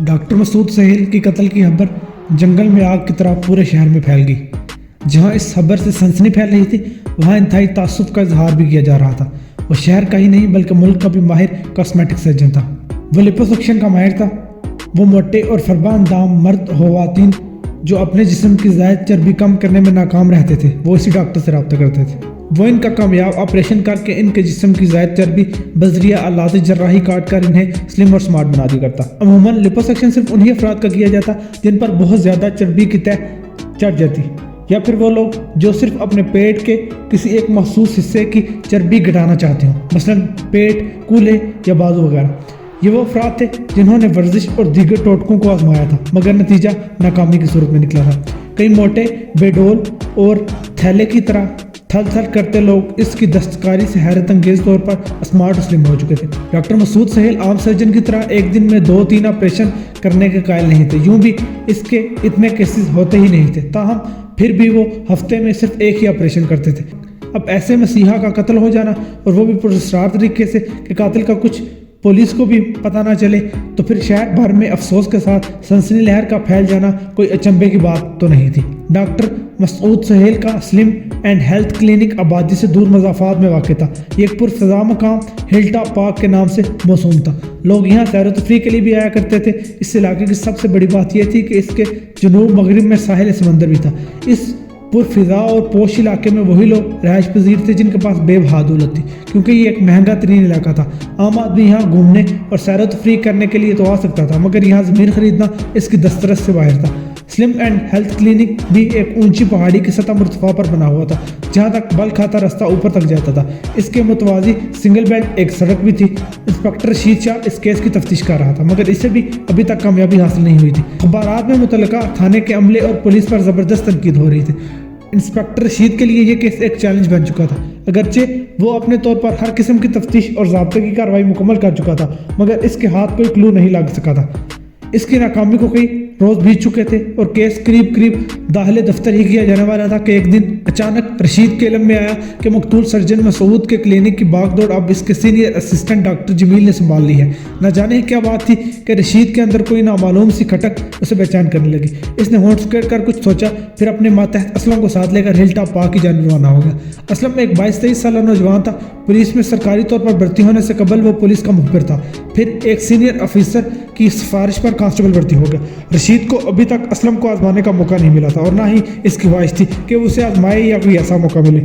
Doctor Masood Sahel की कत्ल की खबर जंगल में आग की तरह पूरे शहर में फैल गई। जहां इस खबर से सनसनी फैल रही थी, वहां इंतहाई तासुब का इजहार भी किया जा रहा था। वो शहर का ही नहीं बल्कि मुल्क का भी माहिर कॉस्मेटिक सर्जन था। वो लिपोसक्शन का माहिर था। वो मोटे और फरबा अंदाम मर्द खवातीन जो अपने जिस्म की ज़ायद चर्बी कम करने में नाकाम रहते थे, वो इसी डॉक्टर से रब्ता करते थे। वो इनका कामयाब ऑपरेशन करके इनके जिस्म की ज़ायद चर्बी बजरिया आलात जर्राही काट कर इन्हें स्लिम और स्मार्ट बना दिया करता। अमूमन लिपोसक्शन सिर्फ उन्हीं अफराद का किया जाता जिन पर बहुत ज़्यादा चर्बी की तह चढ़ जाती, या फिर वो लोग जो सिर्फ अपने पेट के किसी एक मखसूस हिस्से की चर्बी घटाना चाहते हों, मसलन पेट, कूल्हे या बाजू वगैरह। ये वो अफराद थे जिन्होंने वर्जिश और दीगर टोटकों को आजमाया था, मगर नतीजा नाकामी की सूरत में निकला था। कई मोटे, बेडोल और थैले की तरह थल थल करते लोग इसकी दस्तकारी से हैरत अंगेज तौर पर स्मार्ट और स्लिम हो चुके थे। डॉक्टर मसूद सहेल आम सर्जन की तरह एक दिन में 2-3 ऑपरेशन करने के कायल नहीं थे। यूं भी इसके इतने केसेस होते ही नहीं थे, ताहम फिर भी वो हफ्ते में सिर्फ एक ही ऑपरेशन करते थे। अब ऐसे मसीहा का कत्ल हो जाना, और वो भी पुरस्कार तरीके से कि कातिल का कुछ पुलिस को भी पता ना चले, तो फिर शहर भर में अफसोस के साथ सनसनी लहर का फैल जाना कोई अचंभे की बात तो नहीं थी। डॉक्टर मसूद सहेल का स्लिम एंड हेल्थ क्लिनिक आबादी से दूर मज़ाफ़ात में वाक़ था। ये एक पुरफ़ज़ा मकाम हिल्टा पार्क के नाम से मौसूम था। लोग यहाँ सैर व तफरीह के लिए भी आया करते थे। इस इलाके की सबसे बड़ी बात यह थी कि इसके जनूब मगरिब में साहिल समंदर भी था। इस पुरफिजा और पोश इलाके में वही लोग रहायश पजीर थे जिनके पास बेबहा दौलत थी, क्योंकि ये एक महंगा तरीन इलाका था। आम आदमी यहाँ घूमने और सैर तफरीह करने के लिए तो आ सकता था, मगर यहाँ ज़मीन खरीदना इसकी दस्तरस से बाहर था। स्लिम एंड हेल्थ क्लिनिक भी एक ऊंची पहाड़ी की सतह मुर्तफा पर बना हुआ था, जहाँ तक बल खाता रास्ता ऊपर तक जाता था। इसके मुतवाजी सिंगल बेड एक सड़क भी थी। इंस्पेक्टर रशीद शाह इस केस की तफ्तीश कर रहा था, मगर इसे भी अभी तक कामयाबी हासिल नहीं हुई थी। अखबारात में मुतल्लिका थाने के अमले और पुलिस पर ज़बरदस्त तनकीद हो रही थी। इंस्पेक्टर रशीद के लिए यह केस एक चैलेंज बन चुका था। अगरचे वो अपने तौर पर हर किस्म की तफ्तीश और ज़ाब्ते की कार्रवाई मुकम्मल कर चुका था, मगर इसके हाथ कोई क्लू नहीं लग सका था। इसकी नाकामी को कई रोज़ बीत चुके थे और केस करीब करीब दाखिले दफ्तर ही किया जाने वाला था कि एक दिन अचानक रशीद के इल्म में आया कि मकतूल सर्जन मसूद के क्लिनिक की बागडोर अब इसके सीनियर असिस्टेंट डॉक्टर जमील ने संभाल ली है। न जाने क्या बात थी कि रशीद के अंदर कोई नामालूम सी खटक उसे बेचैन करने लगी। इसने होंठ सुकेड़ कर कुछ सोचा, फिर अपने मातहत असलम को साथ लेकर हिल्टा पार्क की जानिब रवाना हो गया। असलम एक 22-23 साल नौजवान था। पुलिस में सरकारी तौर पर भर्ती होने से कबल वो पुलिस का मुखबिर था, फिर एक सीनियर ऑफिसर की सिफारिश पर कांस्टेबल भर्ती हो गया। रशीद को अभी तक असलम को आजमाने का मौका नहीं मिला था, और ना ही इसकी ख्वाहिश थी कि उसे आजमाए या कोई ऐसा मौका मिले।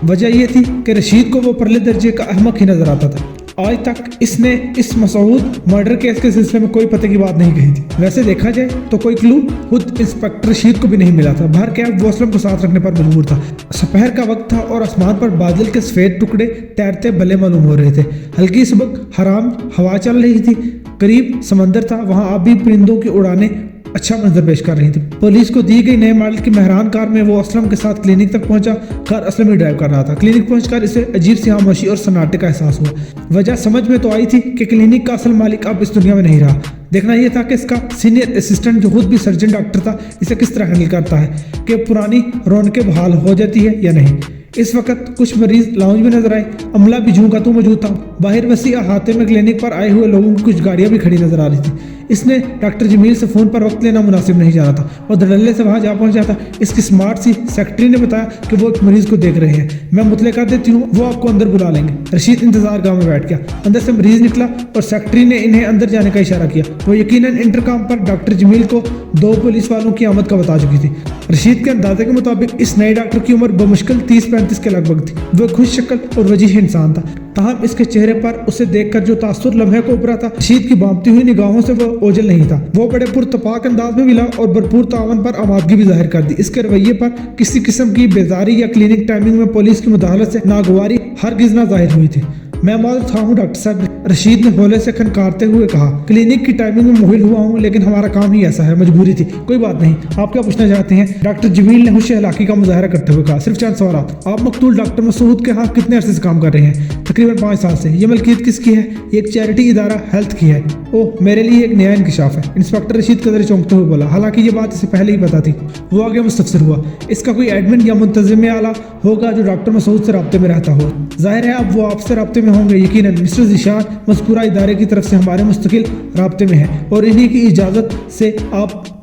वजह यह थी कि रशीद को वो परले दर्जे का अहमक ही नजर आता था। आज तक इसने इस मसूद मर्डर केस के सिलसिले में कोई पते की बात नहीं कही थी। वैसे देखा जाए तो कोई क्लू खुद इंस्पेक्टर रशीद को भी नहीं मिला था। भर के वो असलम को साथ रखने पर मजबूर था। दोपहर का वक्त था और आसमान पर बादल के सफेद टुकड़े तैरते भले मालूम हो रहे थे। हल्की सबक हराम हवा चल रही थी। करीब समंदर था, वहाँ आबी परिंदों की उड़ानें अच्छा मंजर पेश कर रही थी। पुलिस को दी गई नए मॉडल की मेहरान कार में वो असलम के साथ क्लिनिक तक पहुंचा। कार असलम ही ड्राइव कर रहा था। क्लिनिक पहुंचकर इसे अजीब सी खामोशी और सन्नाटे का एहसास हुआ। वजह समझ में तो आई थी कि क्लिनिक का असल मालिक अब इस दुनिया में नहीं रहा। देखना यह था कि इसका सीनियर असिस्टेंट जो खुद भी सर्जन डॉक्टर था, इसे किस तरह हैंडल करता है, कि पुरानी रौनकें बहाल हो जाती है या नहीं। इस वक्त कुछ मरीज लाउंज में नजर आए। अमला भी झूम का तू मौजूद था। बाहर वसी अहाते में क्लिनिक पर आए हुए लोगों की कुछ गाड़ियां भी खड़ी नजर आ रही थी। इसने डॉक्टर जमील से फ़ोन पर वक्त लेना मुनासिब नहीं जाना था और धड़ल्ले से वहाँ जा पहुँचा था। इसकी स्मार्ट सी सेक्रेटरी ने बताया कि वो एक मरीज़ को देख रहे हैं, मैं मुतले कर देती हूँ, वो आपको अंदर बुला लेंगे। रशीद इंतजार गाँव में बैठ गया। अंदर से मरीज़ निकला और सेक्रेटरी ने इन्हें अंदर जाने का इशारा किया। वो यकीनन इंटरकॉम पर डॉक्टर जमील को 2 पुलिस वालों की आमद का बता चुकी थी। रशीद के अंदाजे के मुताबिक इस नए डॉक्टर की उम्र बमुश्किल 30-35 के लगभग थी। वो खुश शक्ल और वजीह इंसान था, ताहम इसके चेहरे पर उसे देखकर जो तासुर लम्हे को उभरा था, रशीद की बांपती हुई निगाहों से वो ओझल नहीं था। वो बड़े पुरतपाक अंदाज में मिला और भरपूर तावन पर आमादगी भी जाहिर कर दी। इसके रवैये पर किसी किस्म की बेजारी या क्लिनिक टाइमिंग में पुलिस की मुदाखलत से नागवारी हरगिज़ ना जाहिर हुई थी। मैं मालूम था हूँ डॉक्टर साहब, रशीद ने होले से खनकारते हुए कहा। क्लिनिक की टाइमिंग में मुहिल हुआ हूँ, लेकिन हमारा काम ही ऐसा है, मजबूरी थी। कोई बात नहीं, आप क्या पूछना चाहते हैं? डॉक्टर जमील ने हुश हलाकी का मुजाहरा करते हुए कहा। सिर्फ चंद सवाल। आप मकतूल डॉक्टर मसूद के यहाँ कितने अरसे से काम कर रहे हैं? तकरीबन 5 साल से। ये मलकियत किसकी है? एक चैरिटी इदारा हेल्थ की है। ओह, मेरे लिए एक नया इंकशाफ है, इंस्पेक्टर रशीद कदर चौंकते हुए बोला। हालांकि ये बात इसे पहले ही पता थी। वो आगे मुस्तफसर हुआ। इसका कोई एडमिन या मुंतजिम आला होगा जो डॉक्टर मसूद से रब्ते में रहता हो। जाहिर है अब वो आपसे राब्ते में होंगे। यकीनन मिस्टर ज़ीशान मज़कूरा इदारे की तरफ से हमारे मुस्तकिल राब्ते में है और इन्हीं की इजाज़त से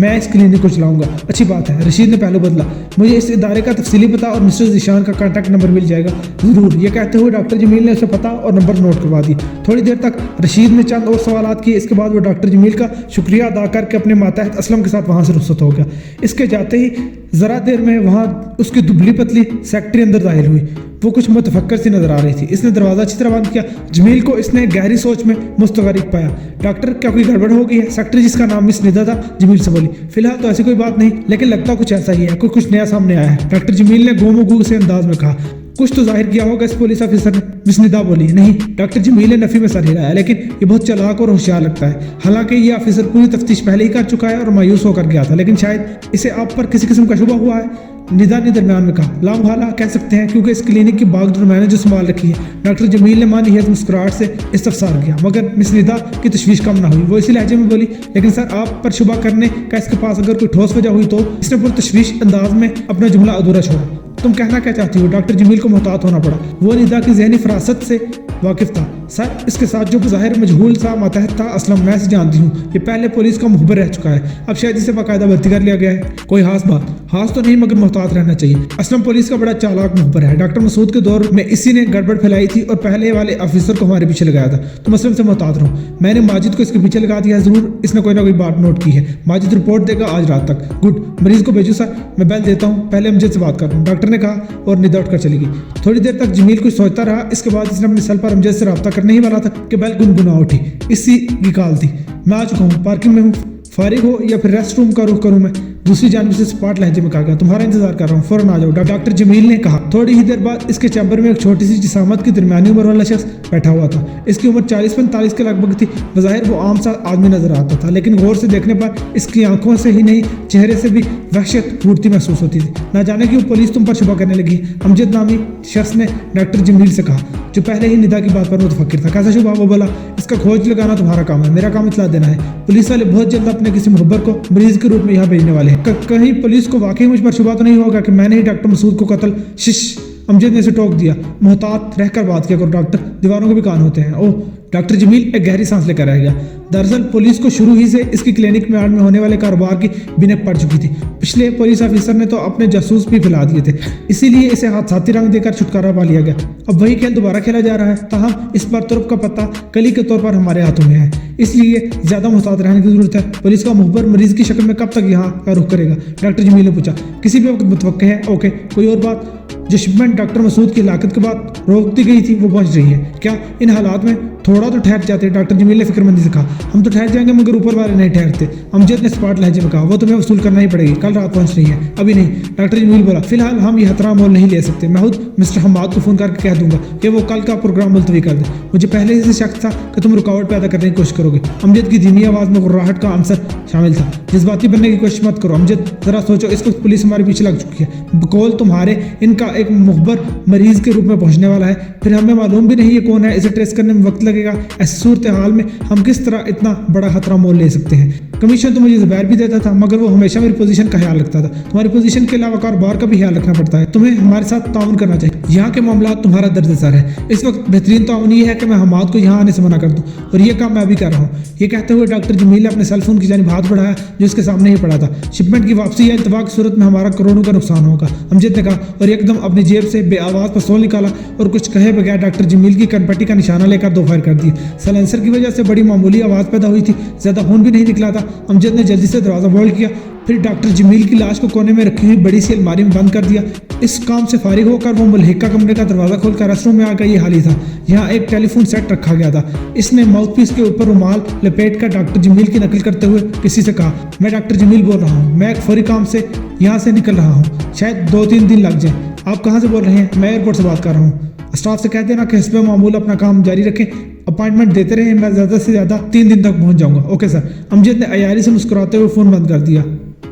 मैं इस क्लिनिक को चलाऊंगा। अच्छी बात है। रशीद ने पहलू बदला। मुझे इस इदारे का तफसीली पता और मिस्टर ज़ीशान का कॉन्टैक्ट नंबर मिल जाएगा ज़रूर। ये कहते हुए डॉक्टर जमील ने उसे पता और नंबर नोट करवा दी। थोड़ी देर तक रशीद ने चंद और सवाल किए। इसके बाद वो डॉक्टर जमील का शुक्रिया अदा करके अपने मातहत असलम के साथ वहाँ से रुखसत हो गया। इसके जाते ही ज़रा देर में वहाँ उसकी दुबली पतली सेक्रेटरी अंदर दाखिल हुई। वो कुछ मुतफक्कर सी नजर आ रही थी। इसने दरवाज़ा अच्छी तरह बंद किया। जमील को इसने गहरी सोच में मुस्तगरिक पाया। डॉक्टर, क्या कोई गड़बड़ हो गई है? सेक्रेटरी, जिसका नाम मिस निदा था, जमील से बोली। फिलहाल तो ऐसी कोई बात नहीं, लेकिन लगता कुछ ऐसा ही है, कुछ नया सामने आया है, डॉक्टर जमील ने गोमोगू से अंदाज में कहा। कुछ तो जाहिर किया होगा इस पुलिस ऑफिसर ने, मिस निदा बोली। नहीं, डॉक्टर जमील ने नफी में सर हिलाया, लेकिन ये बहुत चालाक और होशियार लगता है। हालांकि ये ऑफिसर पूरी तफ्तीश पहले ही कर चुका है और मायूस होकर गया था, लेकिन शायद इसे आप पर किसी किस्म का शुबा हुआ है। निदा ने दरमियान में कहा। लामहाला कह सकते हैं, क्योंकि इस क्लिनिक की बागडोर मैंने जो संभाल रखी है। डॉक्टर जमील ने मानी है मुस्कुराहट से इस्तफसार किया, मगर मिस निदा की तशवीश कम ना हुई। वो इसी लहजे में बोली, लेकिन सर, आप पर शुबा करने का इसके पास अगर कोई ठोस वजह हुई तो। इसने पूरी तशवीश अंदाज में अपना जुमला अधूरा छोड़ा। तुम कहना क्या चाहती हो? डॉक्टर जमील को मोहतात होना पड़ा। वो निदा की जहनी फरासत से वाकिफ था। सर, इसके साथ जो ज़ाहिर मजहूल सा मातहत था असलम, मैं इसे जानती हूँ। ये पहले पुलिस का मुखबिर रह चुका है, अब शायद इसे बाकायदा भर्ती कर लिया गया है। कोई खास बात? खास तो नहीं, मगर मोहतात रहना चाहिए। असलम पुलिस का बड़ा चालाक मुखबिर है। डॉक्टर मसूद के दौर में इसी ने गड़बड़ फैलाई थी और पहले वाले ऑफिसर को हमारे पीछे लगाया था। तुम असलम से मोहतात रहो। मैंने माजिद को इसके पीछे लगा दिया है, जरूर इसने कोई ना कोई बात नोट की है। माजिद रिपोर्ट देगा आज रात तक। गुड, मरीज को भेजो सर, मैं बेल देता हूँ, पहले अमजद से बात कर रहा हूँ, डॉक्टर ने कहा और निदा उठकर चली गई। थोड़ी देर तक जमील कुछ सोचता रहा। इसके बाद इसने अपने सेल पर अमजद से रब्ता करने ही वाला था कि बेल गुनगुना उठी। इसी की कॉल थी। मैं आ चुका हूँ, पार्किंग में हूँ, फारिग हो या फिर रेस्ट रूम का रुख करूँ? मैं दूसरी जानब से स्पॉट लहजे में कहा गया। तुम्हारा इंतजार कर रहा हूँ, फौरन आ जाओ, डॉक्टर जमील ने कहा। थोड़ी ही देर बाद इसके चैम्बर में एक छोटी सी जिसामत की दरमियानी उम्र वाला शख्स बैठा हुआ था। इसकी उम्र 40-45 के लगभग थी। बज़ाहिर वो आम सा आदमी नजर आता था, लेकिन गौर से देखने पर इसकी आंखों से ही नहीं, चेहरे से भी वहशत फूटती महसूस होती थी। ना जाने क्यों पुलिस तुम पर शुबा करने लगी। अमजद नामी शख्स ने डॉक्टर जमील से कहा, जो पहले ही निदा की बात पर मुतफक्किर था। कैसा शुबा? वो बोला, इसका खोज लगाना तुम्हारा काम है, मेरा काम इतला देना है। पुलिस वाले बहुत जल्द अपने किसी मुखबर को मरीज के रूप में यहाँ भेजने वाले हैं। कहीं पुलिस को वाकई मुझ पर शुबा तो नहीं होगा कि मैंने ही डॉक्टर मसूद को कत्ल? शिश, अमजद ने इसे टोक दिया। मोहतात रहकर बात किया करो डॉक्टर, दीवारों के भी कान होते हैं। ओह, डॉक्टर जमील एक गहरी सांस लेकर रह गया। दरअसल पुलिस को शुरू ही से इसकी क्लिनिक में में होने वाले कारोबार की बिनक पड़ चुकी थी। पिछले पुलिस ऑफिसर ने तो अपने जासूस भी फैला दिए थे, इसीलिए इसे हादसाती रंग देकर छुटकारा पा लिया गया। अब वही खेल दोबारा खेला जा रहा है। ताहम इस पर तुर्क का पत्ता कली के तौर पर हमारे हाथों में है, इसलिए ज्यादा मुहतात रहने की जरूरत है। पुलिस का मुखबर मरीज की शक्ल में कब तक यहाँ का रुख करेगा? डॉक्टर जमील ने पूछा। किसी भी वक्त मुतवक्के है। ओके, कोई और बात? जो शिपमेंट डॉक्टर मसूद की हिलाकत के बाद रोक दी गई थी वो पहुंच रही है। क्या इन हालात में थोड़ा तो ठहर जाते? डॉक्टर जमील ने फिक्रमंदी से कहा। हम तो ठहर जाएंगे, मगर ऊपर वाले नहीं ठहरते। अमजद ने स्पॉट लहजे में कहा। वो तुम्हें वसूल करना ही पड़ेगी, कल रात पहुंच रही है। अभी नहीं, डॉक्टर जमील बोला। फिलहाल हम ये खतरा मोल नहीं ले सकते। मैं खुद मिस्टर हमाद को फोन करके कह दूंगा कि वो कल का प्रोग्राम मुलतवी कर दे। मुझे पहले से शक था कि तुम रुकावट पैदा करने की कोशिश करोगे। अमजद की धीमी आवाज में गुर्राहट का अंसर शामिल था। जज्बाती बनने की कोशिश मत करो अमजद, जरा सोचो, इस वक्त पुलिस हमारे पीछे लग चुकी है। बकौल तुम्हारे इनका एक मुखबर मरीज के रूप में पहुंचने वाला है। फिर हमें मालूम भी नहीं है कौन है, इसे ट्रेस करने में वक्त लगेगा। ऐसी सूरत हाल में हम किस तरह इतना बड़ा खतरा मोल ले सकते हैं? कमीशन तो मुझे ज़ुबैर भी देता था, मगर वो हमेशा मेरी पोजीशन का ख्याल रखता था। तुम्हारी पोजीशन के अलावा कारोबार का भी ख्याल रखना पड़ता है। तुम्हें हमारे साथ ताउन करना चाहिए। यहाँ के मामला तुम्हारा दर्द सर है। इस वक्त बेहतरीन ताउन ये है कि मैं हमाद को यहाँ आने से मना कर दूँ, और ये काम मैं अभी कर रहा हूँ। ये कहते हुए डॉक्टर जमील ने अपने सेलफोन की जानिब हाथ बढ़ाया जो उसके सामने ही पड़ा था। शिपमेंट की वापसी या इल्तवा की सूरत में हमारा करोड़ों का नुकसान होगा, अमजद ने कहा, और एकदम अपनी जेब से बेआवाज पिस्तौल निकाला और कुछ कहे बगैर डॉक्टर जमील की कनपट्टी का निशाना लेकर दो फायर कर दिए। साइलेंसर की वजह से बड़ी मामूली आवाज़ पैदा हुई थी, ज़्यादा खून भी नहीं निकला था। अमजद ने जल्दी से दरवाज़ा बोल्ड किया, फिर डॉक्टर जमील की लाश को कोने में रखी हुई बड़ी सी अलमारी में बंद कर दिया। इस काम से फारिग होकर वो मुल्हिका कमरे का दरवाज़ा खोलकर रेस्टरूम में आकर ये हाल ही था। यहाँ एक टेलीफोन सेट रखा गया था। इसने माउथपीस के ऊपर रुमाल लपेट कर डॉक्टर जमील की नकल करते हुए किसी से कहा, मैं डॉक्टर जमील बोल रहा हूँ, मैं एक फौरी काम से यहाँ से निकल रहा हूँ, शायद 2-3 दिन लग जाए। आप कहाँ से बोल रहे हैं? मैं एयरपोर्ट से बात कर रहा हूँ। स्टाफ से कह देना कि हिस्बे मामूल अपना काम जारी रखें, अपॉइंटमेंट देते रहे, मैं ज़्यादा से ज़्यादा 3 दिन तक पहुँच जाऊँगा। Okay sir. अमजद ने अयारी से मुस्कुराते हुए फ़ोन बंद कर दिया।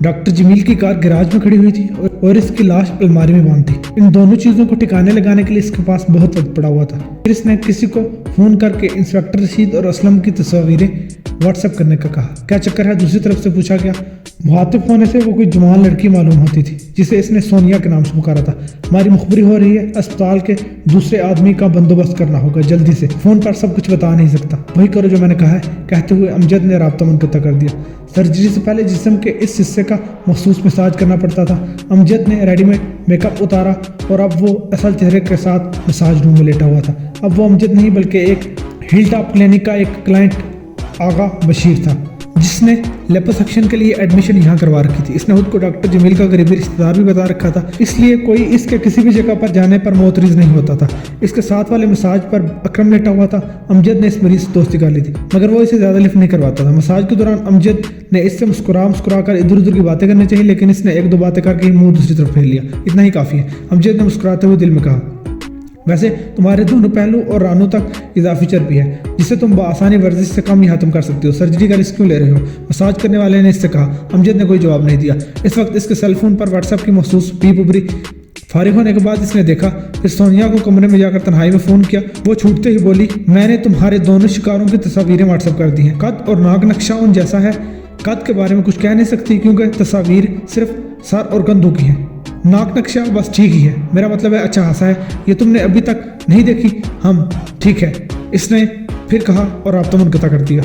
डॉक्टर जमील की कार गैराज में खड़ी हुई थी और इसकी लाश अलमारी में बंद थी। इन दोनों चीज़ों को ठिकाने लगाने के लिए इसके पास बहुत वक्त पड़ा हुआ था। फिर इसने किसी को फ़ोन करके इंस्पेक्टर रशीद और असलम की तस्वीरें व्हाट्सएप करने का कहा। क्या चक्कर है, दूसरी तरफ से पूछा गया। मुखातिब होने से वो कोई जवान लड़की मालूम होती थी जिसे इसने सोनिया के नाम से पुकारा था। हमारी मुखबरी हो रही है, अस्पताल के दूसरे आदमी का बंदोबस्त करना होगा जल्दी से, फोन पर सब कुछ बता नहीं सकता। वही करो जो मैंने कहा है, कहते हुए अमजद ने राब्ता मुनक़ता कर दिया। सर्जरी से पहले जिस्म के इस हिस्से का मखसूस मसाज करना पड़ता था। अमजद ने रेडीमेड मेकअप उतारा और अब वो असल चेहरे के साथ मसाज रूम में लेटा हुआ था। अब वो अमजद नहीं बल्कि एक हिल टॉप क्लिनिक का एक क्लाइंट आगा बशीर था, जिसने लिपोसक्शन के लिए एडमिशन यहाँ करवा रखी थी। इसने खुद को डॉक्टर जमील का करीबी रिश्तेदार भी बता रखा था, इसलिए कोई इसके किसी भी जगह पर जाने पर मोतरीज नहीं होता था। इसके साथ वाले मसाज पर अकरम लेटा हुआ था। अमजद ने इस मरीज से दोस्ती कर ली थी, मगर वो इसे ज़्यादा लिफ्ट नहीं करवाता था। मसाज के दौरान अमजद ने इससे मुस्कुरा कर इधर उधर की बातें करनी चाहिए, लेकिन इसने एक दो बातें करके मुंह दूसरी तरफ फेर लिया। इतना ही काफ़ी है, अमजद ने मुस्कुराते हुए दिल में कहा। वैसे तुम्हारे दोनों पहलू और रानों तक इजाफी चर्बी है, जिसे तुम बआसानी वर्जिश से कम ही खत्म कर सकते हो। सर्जरी का रिस्क क्यों ले रहे हो? मसाज करने वाले ने इससे कहा। अमजद ने कोई जवाब नहीं दिया। इस वक्त इसके सेलफोन पर व्हाट्सएप की मखसूस बीप उभरी। फारिग होने के बाद इसने देखा, फिर सोनिया को कमरे में जाकर तन्हाई में फ़ोन किया। वो छूटते ही बोली, मैंने तुम्हारे दोनों शिकारों की तस्वीरें व्हाट्सएप कर दी हैं। कद और नाक नक्शा उन जैसा है। कद के बारे में कुछ कह नहीं सकती क्योंकि तस्वीर सिर्फ सर और कंधों की है। नाक नक्शा बस ठीक ही है, मेरा मतलब है अच्छा खासा है। ये तुमने अभी तक नहीं देखी? हम ठीक है, इसने फिर कहा और राब्ता मुनक़ता कर दिया।